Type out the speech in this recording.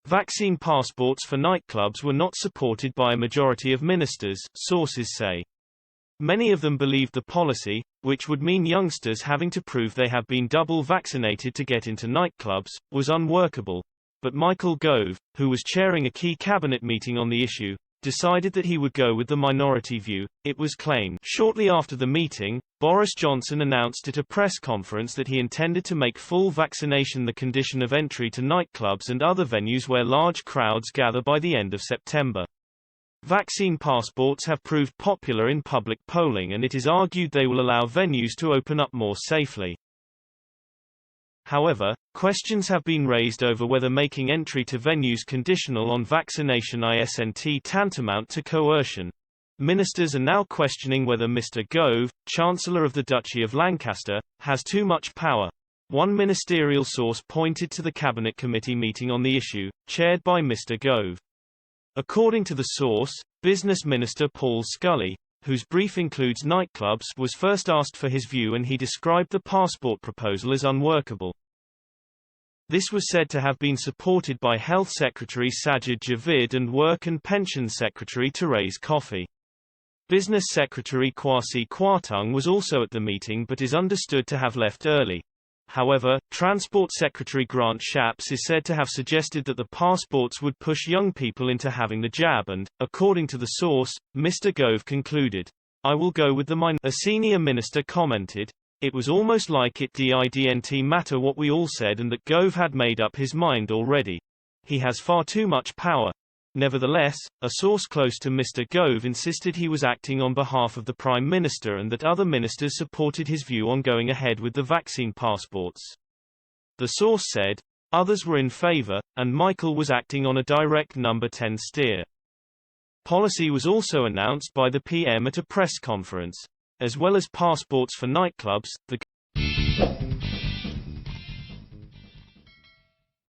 Vaccine passports for nightclubs were not supported by a majority of ministers, sources say. Many of them believed the policy, which would mean youngsters having to prove they have been double vaccinated to get into nightclubs, was unworkable. But Michael Gove, who was chairing a key cabinet meeting on the issue, decided that he would go with the minority view, it was claimed. Shortly after the meeting, Boris Johnson announced at a press conference that he intended to make full vaccination the condition of entry to nightclubs and other venues where large crowds gather by the end of September. Vaccine passports have proved popular in public polling, and it is argued they will allow venues to open up more safely. However, questions have been raised over whether making entry to venues conditional on vaccination isn't tantamount to coercion. Ministers are now questioning whether Mr. Gove, Chancellor of the Duchy of Lancaster, has too much power. One ministerial source pointed to the Cabinet Committee meeting on the issue, chaired by Mr. Gove. According to the source, Business Minister Paul Scully, whose brief includes nightclubs, was first asked for his view and he described the passport proposal as unworkable. This was said to have been supported by Health Secretary Sajid Javid and Work and Pensions Secretary Therese Coffey. Business Secretary Kwasi Kwartung was also at the meeting but is understood to have left early. However, Transport Secretary Grant Shapps is said to have suggested that the passports would push young people into having the jab and, according to the source, Mr. Gove concluded, "I will go with the mine." A senior minister commented, "It was almost like it didn't matter what we all said and that Gove had made up his mind already. He has far too much power." Nevertheless, a source close to Mr. Gove insisted he was acting on behalf of the Prime Minister and that other ministers supported his view on going ahead with the vaccine passports. The source said, others were in favor, and Michael was acting on a direct number 10 steer. Policy was also announced by the PM at a press conference. As well as passports for nightclubs, the